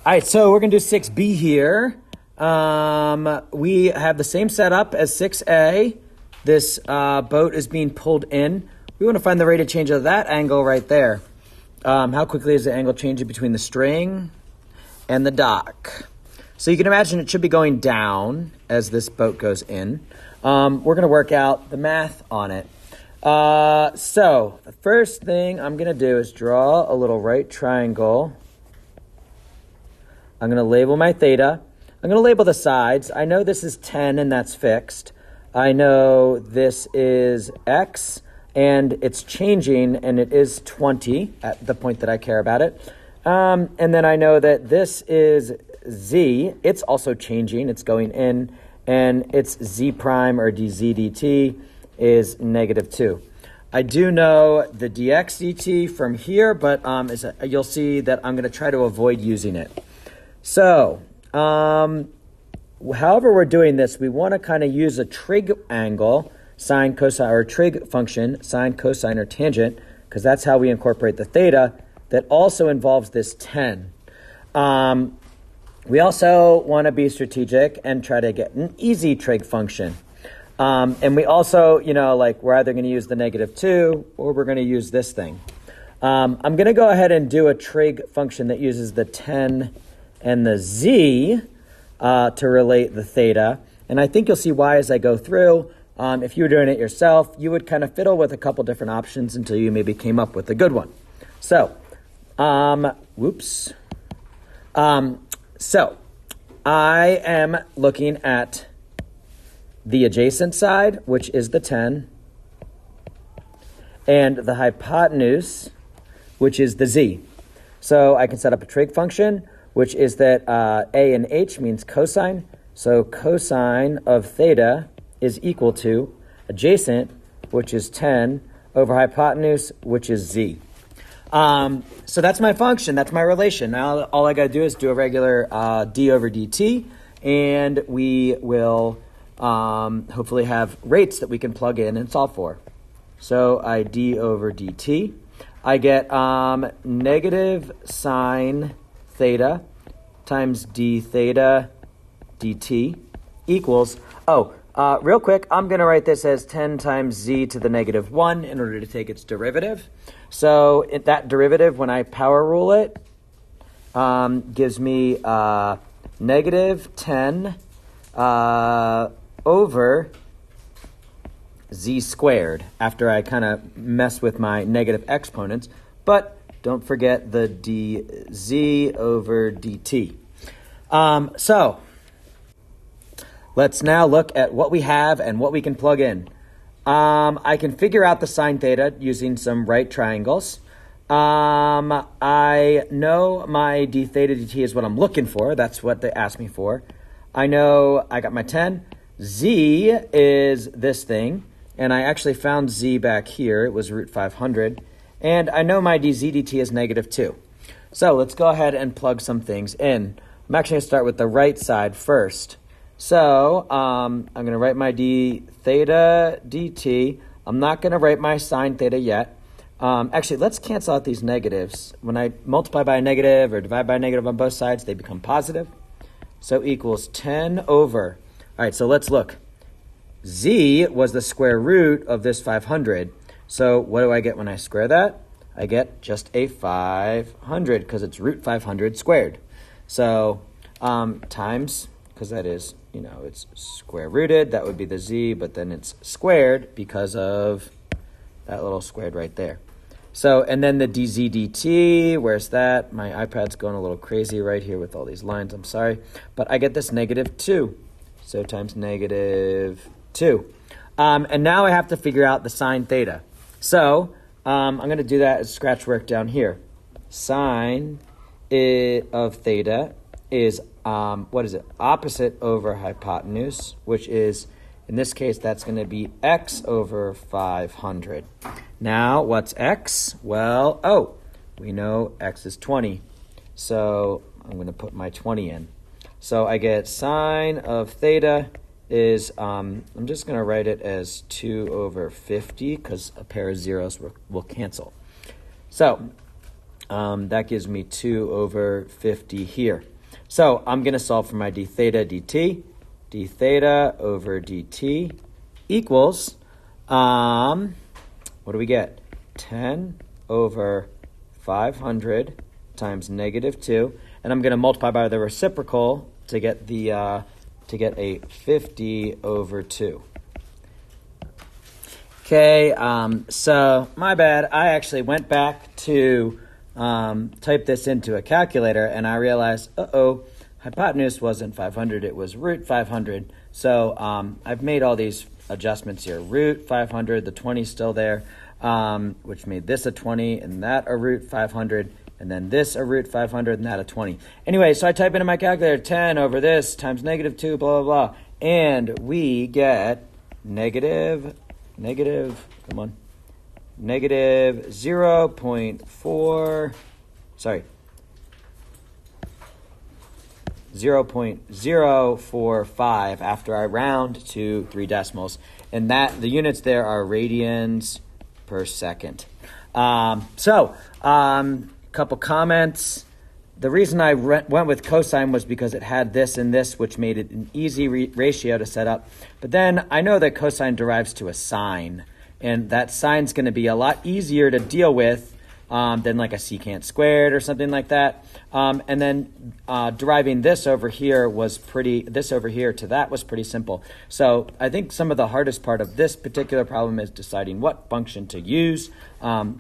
All right, so we're going to do 6B here. We have the same setup as 6A. This boat is being pulled in. We want to find the rate of change of that angle right there. How quickly is the angle changing between the string and the dock? So you can imagine it should be going down as this boat goes in. We're going to work out the math on it. So the first thing I'm going to do is draw a little right triangle. I'm going to label my theta. I'm going to label the sides. I know this is 10 and that's fixed. I know this is X and it's changing and it is 20 at the point that I care about it. And then I know that this is Z. It's also changing. It's going in and it's Z prime or dz dt is -2. I do know the dx dt from here, but you'll see that I'm going to try to avoid using it. So, however we're doing this, we want to kind of use a trig angle, sine, cosine, or trig function, sine, cosine, or tangent, because that's how we incorporate the theta, that also involves this 10. We also want to be strategic and try to get an easy trig function. And we also, we're either going to use the -2 or we're going to use this thing. I'm going to go ahead and do a trig function that uses the 10 and the z to relate the theta. And I think you'll see why as I go through. If you were doing it yourself, you would kind of fiddle with a couple different options until you maybe came up with a good one. So, so I am looking at the adjacent side, which is the 10, and the hypotenuse, which is the z. So I can set up a trig function, which is that A and H means cosine. So cosine of theta is equal to adjacent, which is 10, over hypotenuse, which is z. So that's my function. That's my relation. Now all I got to do is do a regular d over dt, and we will hopefully have rates that we can plug in and solve for. So I d over dt. I get negative sine theta times d theta dt equals, real quick, I'm going to write this as 10 times z to the -1 in order to take its derivative. So that derivative, when I power rule it, gives me -10 over z squared after I kind of mess with my negative exponents. But don't forget the dz over dt. So let's now look at what we have and what we can plug in. I can figure out the sine theta using some right triangles. I know my d theta dt is what I'm looking for. That's what they asked me for. I know I got my 10. Z is this thing, and I actually found z back here. It was root 500. And I know my dz dt is -2. So let's go ahead and plug some things in. I'm actually going to start with the right side first. So I'm going to write my d theta dt. I'm not going to write my sine theta yet. Actually, let's cancel out these negatives. When I multiply by a negative or divide by a negative on both sides, they become positive. So equals 10 over. All right, so let's look. Z was the square root of this 500. So what do I get when I square that? I get just a 500 because it's root 500 squared. So times, because that is, it's square rooted. That would be the z, but then it's squared because of that little squared right there. So, and then the dz dt, where's that? My iPad's going a little crazy right here with all these lines. I'm sorry. But I get this -2. So times -2. And now I have to figure out the sine theta. So I'm going to do that as scratch work down here. Sine of theta is, opposite over hypotenuse, which is, in this case, that's going to be x over 500. Now, what's x? Well, we know x is 20. So I'm going to put my 20 in. So I get sine of theta is, I'm just going to write it as 2 over 50 because a pair of zeros will cancel. So that gives me 2 over 50 here. So I'm going to solve for my d theta dt. D theta over dt equals, what do we get? 10 over 500 times negative 2. And I'm going to multiply by the reciprocal to get a 50 over 2. Okay, so my bad. I actually went back to type this into a calculator, and I realized, hypotenuse wasn't 500, it was root 500. So I've made all these adjustments here. Root 500, the 20 is still there, which made this a 20, and that a root 500, and then this a root 500, and that a 20. Anyway, so I type into my calculator 10 over this times negative 2, blah, blah, blah, and we get negative 0.045 after I round to 3 decimals. And that the units there are radians per second. Couple comments. The reason I went with cosine was because it had this and this, which made it an easy ratio to set up. But then I know that cosine derives to a sine, and that sine's going to be a lot easier to deal with than like a secant squared or something like that. And then deriving this over here to that was pretty simple. So I think some of the hardest part of this particular problem is deciding what function to use.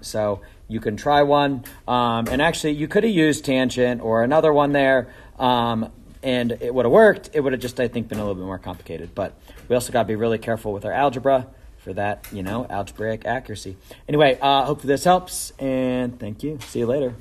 So you can try one, and actually you could have used tangent or another one there, and it would have worked. It would have just, I think, been a little bit more complicated. But we also got to be really careful with our algebra for that, algebraic accuracy. Anyway, hope this helps, and thank you. See you later.